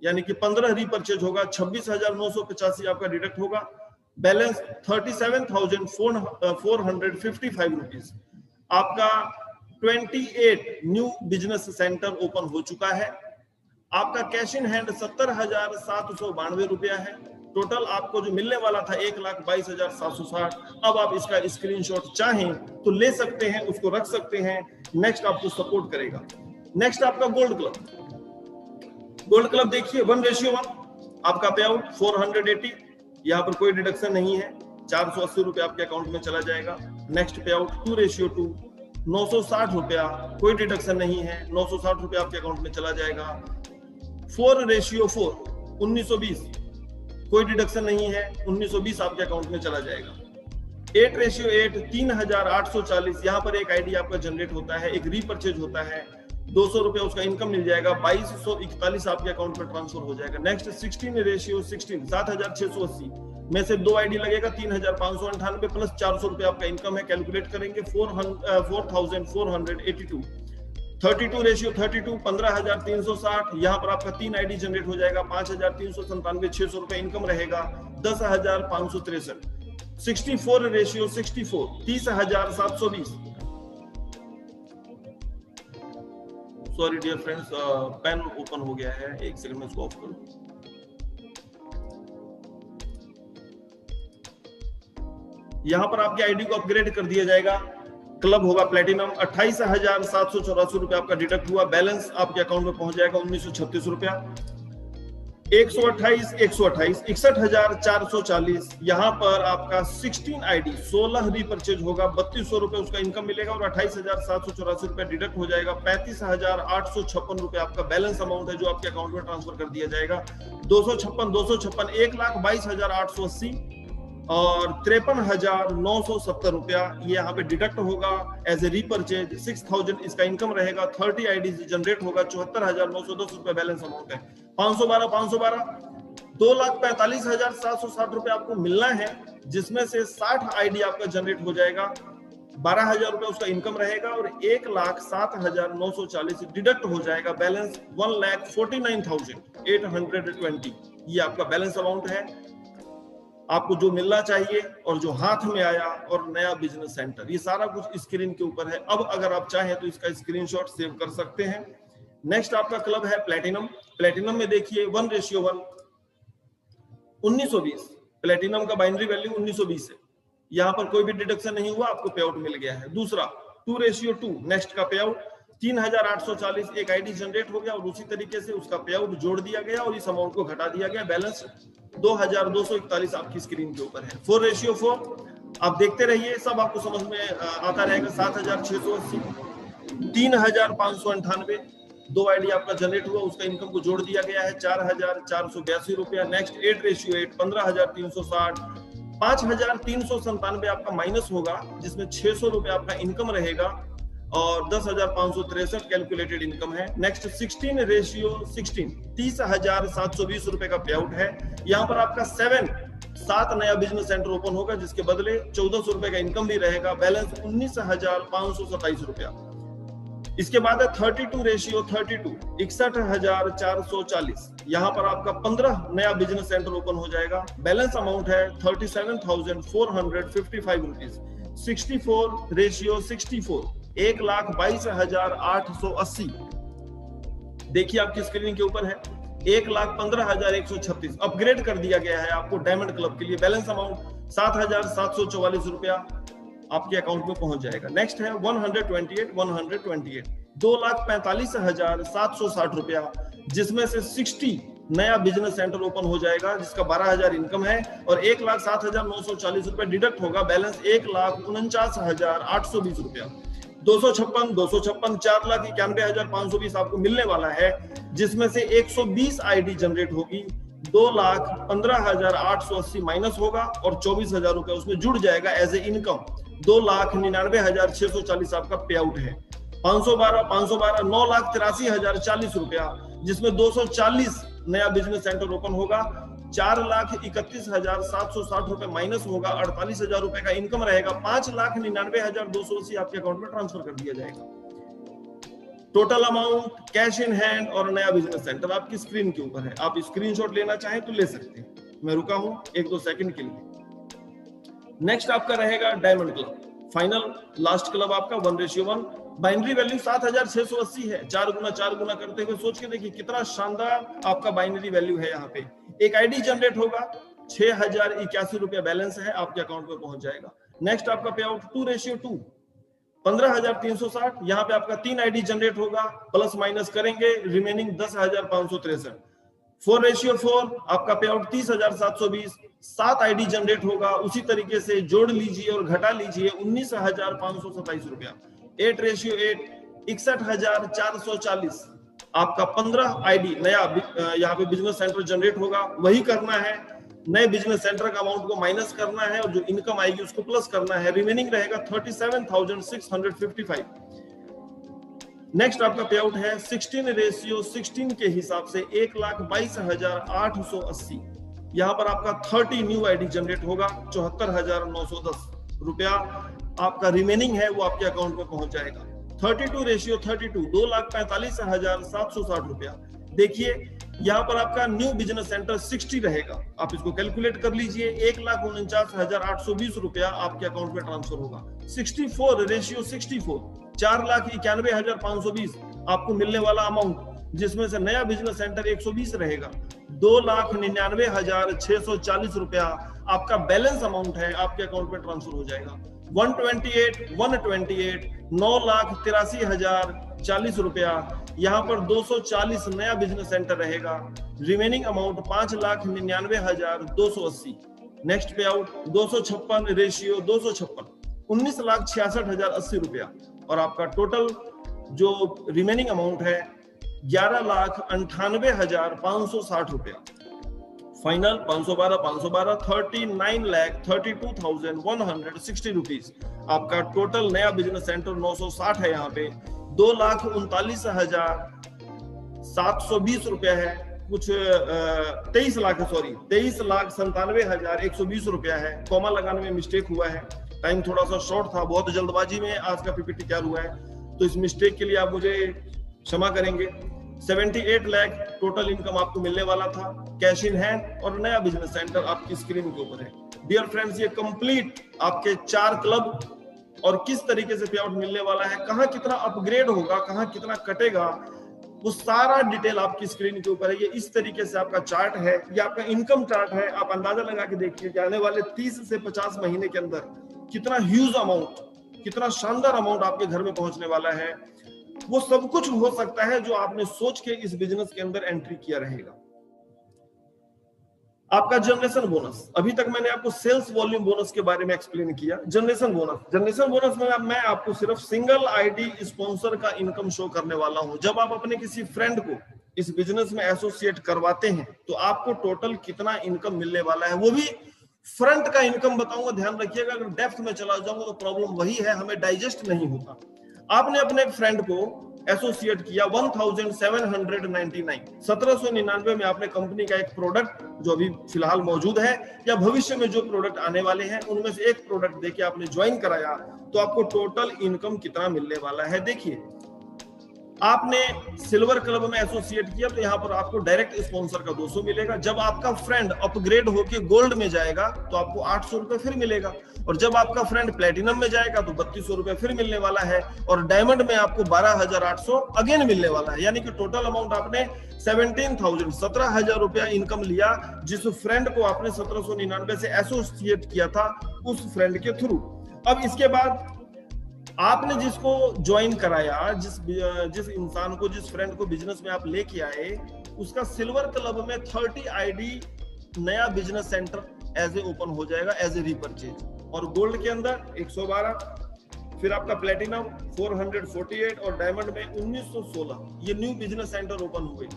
यानी कि 15 रीपरचेज होगा, 26,985 आपका डिडक्ट होगा। Balance 37,455 rupees. आपका 28 न्यू बिजनेस सेंटर ओपन हो चुका है। आपका कैश इन हैंड 70,792 रुपया है। टोटल आपको जो मिलने वाला था 1,22,760। अब आप इसका स्क्रीनशॉट चाहें तो ले सकते हैं, उसको रख सकते हैं। नेक्स्ट आपको सपोर्ट करेगा। नेक्स्ट आपका गोल्ड क्लब। गोल्ड क्लब देखिए 1:1 आपका पे आउट 480। यहाँ पर कोई डिडक्शन नहीं है, 480 रुपया आपके अकाउंट में चला जाएगा। नेक्स्ट पे आउट 2:2 960 रुपया, कोई डिडक्शन नहीं है, 960 रुपया आपके अकाउंट में चला जाएगा। 4:4 1920, कोई डिडक्शन नहीं है, 1920 आपके अकाउंट में चला जाएगा। 8:8 3,840, यहाँ पर एक आईडी आपका जनरेट होता है, एक रीपरचेज होता है, 200 रुपया उसका इनकम मिल जाएगा, 2241 आपके अकाउंट में ट्रांसफर हो जाएगा। नेक्स्ट 16:16 7,680 में से 2 आईडी लगेगा, 3,598 प्लस 400 रुपया आपका इनकम है। कैलकुलेट करेंगे 4,482। 32:32 15,360, यहाँ पर आपका 3 आईडी जनरेट हो जाएगा, 5,397 600 रुपया इनकम रहेगा, 10,563। 64:64 30,720। Sorry dear friends, pen open हो गया है, एक सेकंड में इसको ऑफ करूं। यहां पर आपके आईडी को अपग्रेड कर दिया जाएगा, क्लब होगा प्लेटिनम। 28,784 रुपया आपका डिडक्ट हुआ। बैलेंस आपके अकाउंट में पहुंच जाएगा 1,936 रुपया। 128 61,440, यहाँ पर आपका 16 आईडी 16 रीपरचेज होगा, 3200 रुपए उसका इनकम मिलेगा और 28,784 रुपए डिडक्ट हो जाएगा। 35,856 रुपए आपका बैलेंस अमाउंट है जो आपके अकाउंट में ट्रांसफर कर दिया जाएगा। 256 1,22,880 और 53,970 रुपया ये यहाँ पे डिडक्ट होगा एज ए रीपरचेज। 6,000 इसका इनकम रहेगा। 30 आईडी जनरेट होगा, 74,910 रुपया बैलेंस अमाउंट है। 512 2,45,760 रुपया आपको मिलना है, जिसमें से 60 आईडी आपका जनरेट हो जाएगा, 12,000 रुपया उसका इनकम रहेगा और 1,07,940 डिडक्ट हो जाएगा। बैलेंस 1,49,820 ये आपका बैलेंस अमाउंट है। आपको जो मिलना चाहिए और जो हाथ में आया और नया बिजनेस सेंटर, ये सारा कुछ स्क्रीन के ऊपर है। अब अगर आप चाहें तो इसका स्क्रीनशॉट सेव कर सकते हैं। नेक्स्ट आपका क्लब है प्लेटिनम। प्लेटिनम में देखिए 1:1 1920, प्लेटिनम का बाइनरी वैल्यू 1920 है। यहाँ पर कोई भी डिडक्शन नहीं हुआ, आपको पे आउट मिल गया है। दूसरा 2:2 नेक्स्ट का पे आउट 3,840, एक आईडी जनरेट हो गया और उसी तरीके से उसका पे आउट जोड़ दिया गया और इस अमाउंट को घटा दिया गया। बैलेंस 2,241 आपकी स्क्रीन के ऊपर है। 4:4 आप देखते रहिए, सब आपको समझ में आता रहेगा। 7,680 3,598, 2 आईडी आपका जनरेट हुआ, उसका इनकम को जोड़ दिया गया है, 4,482 रुपया। नेक्स्ट 8:8 15,360, 5,397 आपका माइनस होगा, जिसमें 600 रुपया आपका इनकम रहेगा और 10,563 कैलकुलेटेड इनकम है। नेक्स्ट 16:16 30,720 रुपए का पे आउट है। यहाँ पर आपका 7 नया बिजनेस सेंटर ओपन होगा, जिसके बदले 1,400 रुपए का इनकम भी रहेगा। बैलेंस 19,527 रुपया। इसके बाद है 32:32 61,440, यहाँ पर आपका 15 नया बिजनेस सेंटर ओपन हो जाएगा। बैलेंस अमाउंट है 37,455 रुपीज। 64:64 1,22,880। देखिए आपकी स्क्रीन के ऊपर है 1,15,136। अपग्रेड कर दिया गया है आपको डायमंड क्लब के लिए। बैलेंस अमाउंट 7,744 रुपया आपके अकाउंट में पहुंच जाएगा। नेक्स्ट है 128 2,45,760 रुपया, जिसमें से 60 नया बिजनेस सेंटर ओपन हो जाएगा, जिसका 12,000 इनकम है और 1,07,940 रुपया डिडक्ट होगा। बैलेंस 1,49,820 रुपया। 256 4,91,520 आपको मिलने वाला है, जिसमें से 120 आईडी जनरेट होगी, 2,15,880 माइनस होगा और 24,000 रुपया उसमें जुड़ जाएगा एज ए इनकम। 2,99,640 आपका पे आउट है। 512 9,83,040 रुपया, जिसमें 240 नया बिजनेस सेंटर ओपन होगा, 4,31,760 रुपए माइनस होगा, 48,000 रुपए का इनकम रहेगा, 5,99,280 आपके अकाउंट में ट्रांसफर कर दिया जाएगा। Total amount, cash in hand और नया बिजनेस सेंटर आपकी स्क्रीन के ऊपर है। आप स्क्रीनशॉट लेना चाहें तो ले सकते हैं। मैं रुका हूं 1-2 सेकंड के लिए। नेक्स्ट आपका रहेगा diamond club, final last club आपका 1:1। बाइनरी वैल्यू 7,680 है। 4 गुना करते हुए सोच के देखिए कितना शानदार आपका बाइनरी वैल्यू है। यहाँ पे एक आईडी जनरेट होगा, 6,081 रुपया बैलेंस है, आपके अकाउंट में पहुंच जाएगा। नेक्स्ट आपका पे आउट 2:2, 15,360। यहाँ पे आपका 3 आईडी जनरेट होगा, प्लस माइनस करेंगे, रिमेनिंग 10,563। 4:4 आपका पे आउट 30,720, 7 आईडी जनरेट होगा, उसी तरीके से जोड़ लीजिए और घटा लीजिए, 19,527 रुपया। 8:8 61,440 आपका 15 आईडी नया यहाँ पे बिजनेस सेंटर जनरेट होगा। वही करना है, नए बिजनेस सेंटर का अमाउंट को माइनस करना है और जो इनकम आएगी उसको प्लस करना है। रिमेनिंग रहेगा 37,655। नेक्स्ट आपका पे आउट है 16:16 के हिसाब से 1,22,880। यहाँ पर आपका 30 न्यू आईडी जनरेट होगा, 74,910 रुपया आपका रिमेनिंग है वो आपके अकाउंट में पहुंच जाएगा। 32:32 2,45,760 रुपया। देखिए यहाँ पर आपका न्यू बिजनेस सेंटर 60 रहेगा, आप इसको कैलकुलेट कर लीजिए, 1,49,820 रुपया आपके अकाउंट में ट्रांसफर होगा। 64:64 4,91,520 आपको मिलने वाला अमाउंट, जिसमें से नया बिजनेस सेंटर 120 रहेगा, 2,99,640 रुपया आपका बैलेंस अमाउंट है, आपके अकाउंट में ट्रांसफर हो जाएगा। 128 9,83,040 रुपया, यहाँ पर 240 नया बिजनेस सेंटर रहेगा। Remaining amount 5,99,280। नेक्स्ट पे आउट 256:256 19,66,080 रुपया और आपका टोटल जो रिमेनिंग अमाउंट है 11,98,560 रुपया। फाइनल 512 39,32,160 रुपीज आपका टोटल नया बिजनेस सेंटर 960 है। यहाँ पे 2,39,720 रुपया है, कुछ 23,97,120 रुपया है। कॉमा लगाने में मिस्टेक हुआ है, टाइम थोड़ा सा शॉर्ट था, बहुत जल्दबाजी में आज का पीपीटी तैयार हुआ है, तो इस मिस्टेक के लिए आप मुझे क्षमा करेंगे। 78 लाख टोटल इनकम आपको मिलने वाला था, कैश इन हैंड और नया बिजनेस सेंटर आपकी स्क्रीन के ऊपर है। डियर फ्रेंड्स, ये कंप्लीट आपके 4 क्लब और किस तरीके से पे आउट मिलने वाला है, कहाँ कितना अपग्रेड होगा, कहाँ कितना कटेगा, वो सारा डिटेल आपकी स्क्रीन के ऊपर है। ये इस तरीके से आपका चार्ट है, ये आपका इनकम चार्ट है। आप अंदाजा लगा के देखिए कि आने वाले 30 से 50 महीने के अंदर कितना ह्यूज अमाउंट, कितना शानदार अमाउंट आपके घर में पहुंचने वाला है। वो सब कुछ हो सकता है जो आपने सोच के इस बिजनेस के अंदर एंट्री किया रहेगा। आपका जनरेशन बोनस, अभी तक मैंने आपको सेल्स वॉल्यूम बोनस के बारे में एक्सप्लेन किया। जनरेशन बोनस में मैं आपको सिर्फ सिंगल आईडी स्पॉन्सर का इनकम शो करने वाला हूं। जब आप अपने किसी फ्रेंड को इस बिजनेस में एसोसिएट करवाते हैं तो आपको टोटल कितना इनकम मिलने वाला है, वो भी फ्रंट का इनकम बताऊंगा। ध्यान रखिएगा, अगर डेप्थ में चला जाऊंगा तो प्रॉब्लम वही है, हमें डाइजेस्ट नहीं होता। आपने अपने फ्रेंड को एसोसिएट किया 1799 1799 में आपने कंपनी का एक प्रोडक्ट जो अभी फिलहाल मौजूद है या भविष्य में जो प्रोडक्ट आने वाले हैं उनमें से एक प्रोडक्ट देके आपने ज्वाइन कराया, तो आपको टोटल इनकम कितना मिलने वाला है। देखिए, आपने सिल्वर क्लब में एसोसिएट किया तो यहाँ पर आपको डायरेक्ट स्पॉन्सर का 200 मिलेगा। जब आपका फ्रेंड अपग्रेड होके गोल्ड में जाएगा तो आपको 800 रुपए फिर मिलेगा, और जब आपका फ्रेंड प्लेटिनम में जाएगा तो 3200 रुपए फिर मिलने वाला है, और डायमंड में आपको 12,800 अगेन मिलने वाला है। यानी कि टोटल अमाउंट आपने 17,000 रुपया इनकम लिया, जिस फ्रेंड को आपने 1799 से एसोसिएट किया था उस फ्रेंड के थ्रू। अब इसके बाद आपने जिसको ज्वाइन कराया, जिस इंसान को, जिस फ्रेंड को बिजनेस में आप लेके आए, उसका सिल्वर क्लब में 30 आईडी नया business centre as a open हो जाएगा एज ए रीपरचेज, और गोल्ड के अंदर 112, फिर आपका प्लेटिनम 448 और डायमंड में 1916 ये न्यू बिजनेस सेंटर ओपन हुए।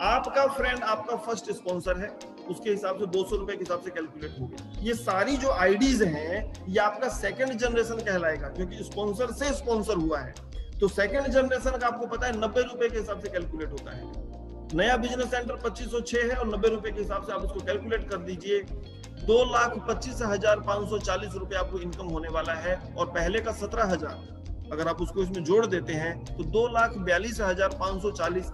आपका फ्रेंड आपका फर्स्ट स्पॉन्सर है, उसके हिसाब से 200 रुपए के हिसाब से कैलकुलेट हो गया। ये सारी जो आईडीज हैं ये आपका सेकंड जनरेशन कहलाएगा, क्योंकि स्पॉन्सर से स्पॉन्सर हुआ है। तो सेकंड जनरेशन का आपको पता है 90 रुपए के हिसाब से कैलकुलेट होता है। नया बिजनेस सेंटर 2506 है और 90 रुपए के हिसाब से आप उसको कैलकुलेट कर दीजिए। 2,25,540 रुपए आपको इनकम होने वाला है और पहले का 17,000 अगर आप उसको इसमें जोड़ देते हैं तो 2,42,540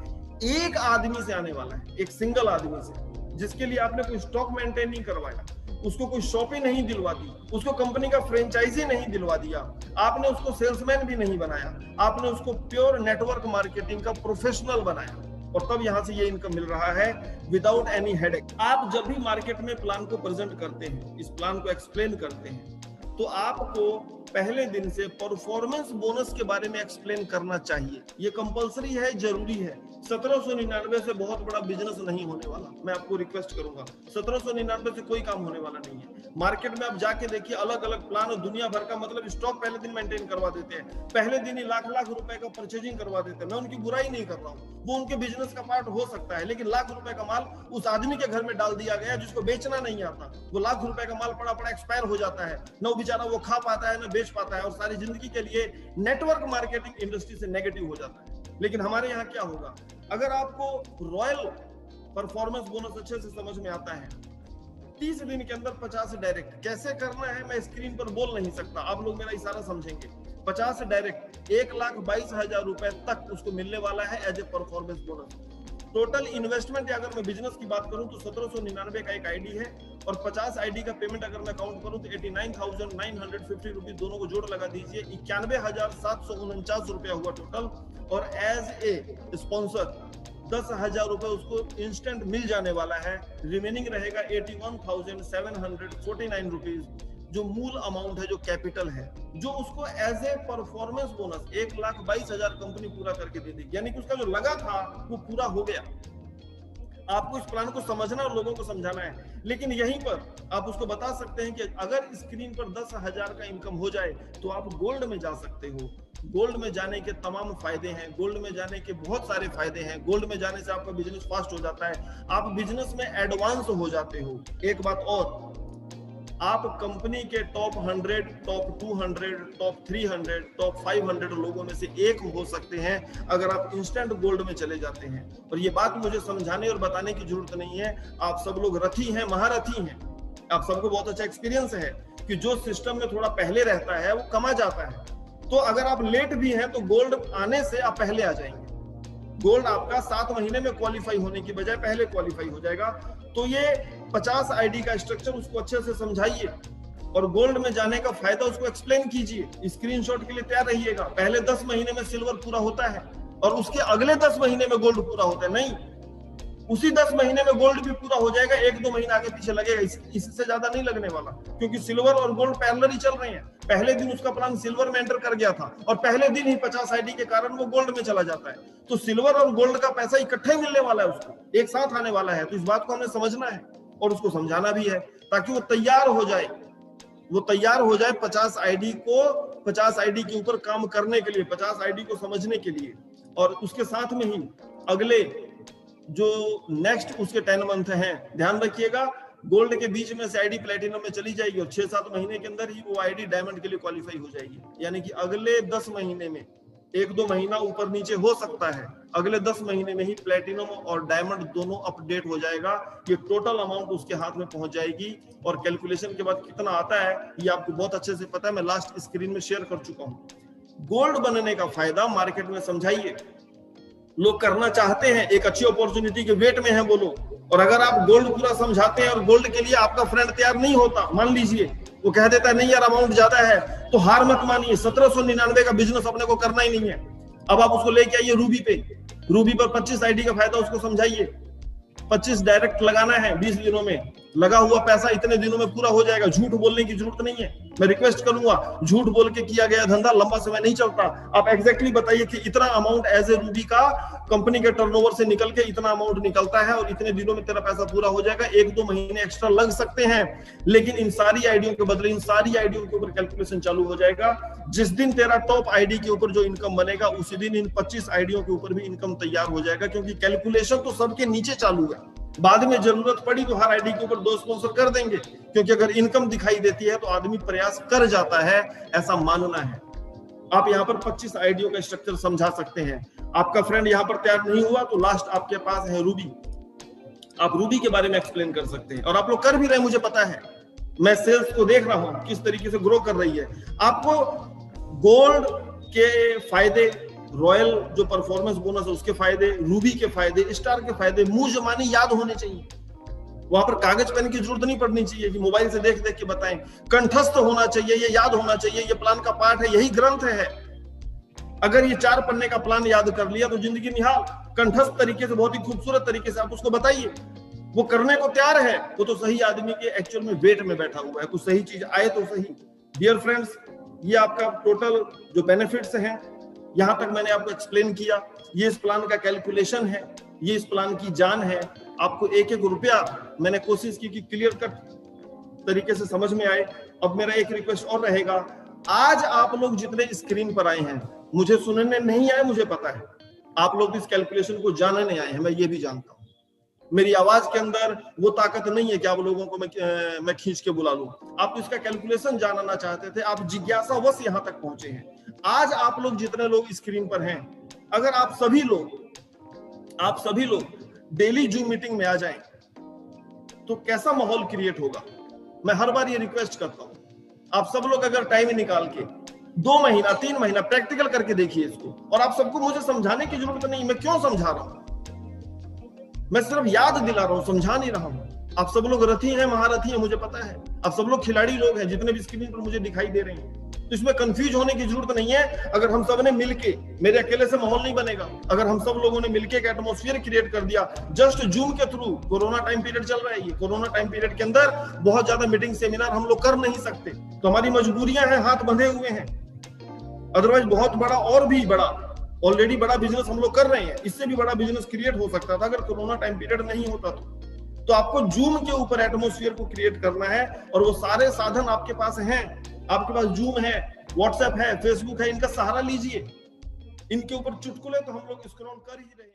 एक आदमी से आने वाला है, एक सिंगल आदमी से, जिसके लिए आपने कोई स्टॉक मेंटेन नहीं करवाया, उसको कोई शॉपिंग नहीं दिलवा दी, उसको कंपनी का फ्रेंचाइजी नहीं दिलवा दिया, आपने उसको सेल्समैन भी नहीं बनाया, आपने उसको प्योर नेटवर्क मार्केटिंग का प्रोफेशनल बनाया और तब यहां से ये इनकम मिल रहा है विदाउट एनी हेडेक। आप जब भी मार्केट में प्लान को प्रेजेंट करते हैं, इस प्लान को एक्सप्लेन करते हैं, तो आपको पहले दिन से परफॉर्मेंस बोनस के बारे में एक्सप्लेन करना चाहिए। ये कंपलसरी है, जरूरी है। 1799 से बहुत बड़ा बिजनेस नहीं होने वाला, मैं आपको रिक्वेस्ट करूंगा। 1799 से कोई काम होने वाला नहीं है। मार्केट में आप जाके देखिए, अलग अलग प्लान दुनिया भर का, मतलब स्टॉक पहले दिन मेंटेन करवा देते हैं, पहले दिन ही लाख लाख रुपए का परचेजिंग करवा देते हैं। मैं उनकी बुराई नहीं कर रहा हूँ, वो उनके बिजनेस का पार्ट हो सकता है, लेकिन लाख रुपए का माल उस आदमी के घर में डाल दिया गया जिसको बेचना नहीं आता। वो लाख रुपए का माल पड़ा पड़ा एक्सपायर हो जाता है, न वो बेचारा वो खा पाता है, न बेच पाता है, और सारी जिंदगी के लिए नेटवर्क मार्केटिंग इंडस्ट्री से नेगेटिव हो जाता है। लेकिन हमारे यहाँ क्या होगा, अगर आपको रॉयल परफॉर्मेंस बोनस अच्छे से समझ में आता है, 30 दिन के अंदर 50 डायरेक्ट कैसे करना है मैं स्क्रीन पर बोल नहीं सकता, आप लोग मेरा इशारा समझेंगे। 50 डायरेक्ट 1,22,000 रुपए तक उसको मिलने वाला है as a performance bonus. Total investment अगर मैं बिजनेस की बात करूं तो 1799 का एक आईडी है और 50 आईडी का पेमेंट अगर मैं काउंट करूं तो 89,950 रुपीज, दोनों को जोड़ लगा दीजिए, 91,749 रुपया हुआ टोटल। और एज ए स्पॉन्सर 10,000 रुपए उसको इंस्टेंट मिल जाने वाला है। रिमेनिंग रहेगा 81,749 रुपीज, जो मूल अमाउंट है, जो कैपिटल है, जो उसको as a performance bonus 1,22,000 company पूरा करके दे देगी। यानी कि उसका जो लगा था वो पूरा हो गया। आपको इस प्लान को समझना और लोगों को समझाना है। लेकिन यहीं पर आप उसको बता सकते हैं कि अगर स्क्रीन पर 10,000 का इनकम हो जाए तो आप गोल्ड में जा सकते हो। गोल्ड में जाने के तमाम फायदे हैं, गोल्ड में जाने के बहुत सारे फायदे हैं। गोल्ड में जाने से आपका बिजनेस फास्ट हो जाता है, आप बिजनेस में एडवांस हो जाते हो। एक बात और, आप कंपनी के टॉप 100, टॉप 200, टॉप 300, टॉप 500 लोगों में से एक हो सकते हैं अगर आप इंस्टेंट गोल्ड में चले जाते हैं। और ये बात मुझे समझाने और बताने की जरूरत नहीं है, आप सब लोग रथी हैं, महारथी हैं। आप सबको बहुत अच्छा एक्सपीरियंस है कि जो सिस्टम में थोड़ा पहले रहता है वो कमा जाता है। तो अगर आप लेट भी हैं तो गोल्ड आने से आप पहले आ जाएंगे। गोल्ड आपका 7 महीने में क्वालिफाई होने की बजाय पहले क्वालिफाई हो जाएगा। तो ये 50 आईडी का स्ट्रक्चर उसको अच्छे से समझाइए और गोल्ड में जाने का फायदा उसको एक्सप्लेन कीजिए। स्क्रीनशॉट के लिए तैयार रहिएगा। पहले 10 महीने में सिल्वर पूरा होता है और उसके अगले 10 महीने में गोल्ड पूरा होता है, नहीं, उसी 10 महीने में गोल्ड भी पूरा हो जाएगा। 1-2 महीना आगे पीछे लगेगा, इससे ज्यादा नहीं लगने वाला, क्योंकि सिल्वर और गोल्ड पैरेलल ही चल रहे हैं। पहले दिन उसका प्लान सिल्वर में एंटर कर गया था और पहले दिन ही 50 आईडी के कारण वो गोल्ड में चला जाता है। तो सिल्वर और गोल्ड का पैसा इकट्ठे मिलने वाला है, उसको एक साथ आने वाला है। तो इस बात को हमें समझना है और उसको समझाना भी है ताकि वो तैयार हो जाए। 50 आईडी को, 50 आईडी के ऊपर काम करने के लिए, 50 आईडी को समझने के लिए। और उसके साथ में ही अगले जो नेक्स्ट उसके 10 मंथ हैं, ध्यान रखिएगा, गोल्ड के बीच में से आईडी प्लेटिनम में चली जाएगी और 6-7 महीने के अंदर ही वो आईडी डायमंड के लिए क्वालिफाई हो जाएगी। यानी कि अगले 10 महीने में, 1-2 महीना ऊपर नीचे हो सकता है, अगले 10 महीने में ही प्लेटिनम और डायमंड दोनों अपडेट हो जाएगा। ये टोटल अमाउंट उसके हाथ में पहुंच जाएगी और कैलकुलेशन के बाद कितना आता है ये आपको बहुत अच्छे से पता है, मैं लास्ट स्क्रीन में शेयर कर चुका हूं। गोल्ड बनने का फायदा मार्केट में समझाइए। लोग करना चाहते हैं, एक अच्छी अपॉर्चुनिटी के वेट में है वो लोग, और अगर आप गोल्ड पूरा समझाते हैं और गोल्ड के लिए आपका फ्रेंड तैयार नहीं होता, मान लीजिए वो कह देता है नहीं यार अमाउंट ज्यादा है, तो हार मत मानिए। 1799 का बिजनेस अपने को करना ही नहीं है। अब आप उसको लेके आइए रूबी पे, रूबी पर 25 आईडी का फायदा उसको समझाइए। 25 डायरेक्ट लगाना है 20 दिनों में, लगा हुआ पैसा इतने दिनों में पूरा हो जाएगा। झूठ बोलने की जरूरत नहीं है, मैं रिक्वेस्ट करूंगा, झूठ बोल के किया गया धंधा लंबा समय नहीं चलता। आप एग्जैक्टली बताइए कि इतना अमाउंट एज ए रूबी का कंपनी के टर्नओवर से निकल के इतना अमाउंट निकलता है और इतने दिनों में तेरा पैसा पूरा हो जाएगा। 1-2 महीने एक्स्ट्रा लग सकते हैं, लेकिन इन सारी आईडियों के बदले इन सारी आईडियों के ऊपर कैलकुलेशन चालू हो जाएगा। जिस दिन तेरा टॉप आईडी के ऊपर जो इनकम बनेगा उसी दिन इन 25 आईडियों के ऊपर भी इनकम तैयार हो जाएगा, क्योंकि कैलकुलेशन तो सबके नीचे चालू है। बाद में जरूरत पड़ी तो हर आईडी के ऊपर 2 स्पॉन्सर कर देंगे, क्योंकि अगर इनकम दिखाई देती है तो आदमी प्रयास कर जाता है, ऐसा मानना है। आप यहाँ पर 25 आईडियों का स्ट्रक्चर समझा सकते हैं। आपका फ्रेंड यहाँ पर तैयार नहीं हुआ तो लास्ट आपके पास है रूबी। आप रूबी के बारे में एक्सप्लेन कर सकते हैं और आप लोग कर भी रहे हैं, मुझे पता है। मैं सेल्स को देख रहा हूं किस तरीके से ग्रो कर रही है। आपको गोल्ड के फायदे, रॉयल जो परफॉर्मेंस बोनस है उसके फायदे, रूबी के फायदे, स्टार के फायदे मुंह जबानी याद होने चाहिए। वहां पर कागज पेन की जरूरत नहीं पड़नी चाहिए कि मोबाइल से देख देख के बताएं। कंठस्थ होना चाहिए, ये याद होना चाहिए, ये प्लान का पार्ट है, यही ग्रंथ है। अगर ये 4 पन्ने का प्लान याद कर लिया तो जिंदगी निहाल। कंठस्थ तरीके से, बहुत ही खूबसूरत तरीके से आप उसको बताइए, वो करने को तैयार है। वो तो सही आदमी के एक्चुअल में वेट में बैठा हुआ है, कुछ सही चीज आए तो सही। डियर फ्रेंड्स, ये आपका टोटल जो बेनिफिट्स हैं यहां तक मैंने आपको एक्सप्लेन किया। ये इस प्लान का कैलकुलेशन है, ये इस प्लान की जान है। आपको एक एक रुपया मैंने कोशिश की कि क्लियर कट तरीके से समझ में आए। अब मेरा एक रिक्वेस्ट और रहेगा, आज आप लोग जितने स्क्रीन पर आए हैं, मुझे सुनने नहीं आए, मुझे पता है। आप लोग इस कैलकुलेशन को जानने नहीं आए हैं, मैं ये भी जानता हूं। मेरी आवाज के अंदर वो ताकत नहीं है कि आप लोगों को मैं खींच के बुला लूं। आप तो इसका कैलकुलेशन जानना चाहते थे, आप जिज्ञासावश यहां तक पहुंचे हैं। आज आप लोग जितने लोग स्क्रीन पर हैं, अगर आप सभी लोग डेली जूम मीटिंग में आ जाएं तो कैसा माहौल क्रिएट होगा। मैं हर बार ये रिक्वेस्ट करता हूं, आप सब लोग अगर टाइम निकाल के 2 महीना 3 महीना प्रैक्टिकल करके देखिए इसको। और आप सबको मुझे समझाने की जरूरत नहीं, मैं क्यों समझा रहा हूं, मैं सिर्फ याद दिला रहा हूं, समझा नहीं रहा हूं। आप सब लोग रथी हैं, महारथी हैं, मुझे पता है। आप सब लोग खिलाड़ी लोग हैं जितने भी स्क्रीन पर मुझे दिखाई दे रहे हैं। तो इसमें कंफ्यूज होने की जरूरत नहीं है। अगर हम सब ने मिलके, मेरे अकेले से माहौल नहीं बनेगा। अगर हम सब लोगों ने मिलके एक एटमॉस्फेयर क्रिएट कर दिया जस्ट जूम के थ्रू, कोरोना टाइम पीरियड चल रहा है, ये कोरोना टाइम पीरियड के अंदर बहुत ज्यादा मीटिंग सेमिनार हम लोग कर नहीं सकते, तो हमारी मजबूरियां हैं, हाथ बंधे हुए हैं। अदरवाइज बहुत बड़ा और भी बड़ा, ऑलरेडी बड़ा बिजनेस हम लोग कर रहे हैं, इससे भी बड़ा बिजनेस क्रिएट हो सकता था अगर कोरोना टाइम पीरियड नहीं होता तो आपको जूम के ऊपर एटमॉस्फेयर को क्रिएट करना है और वो सारे साधन आपके पास हैं। आपके पास जूम है, व्हाट्सएप है, फेसबुक है, इनका सहारा लीजिए। इनके ऊपर चुटकुले तो हम लोग स्क्रॉल कर ही रहे हैं।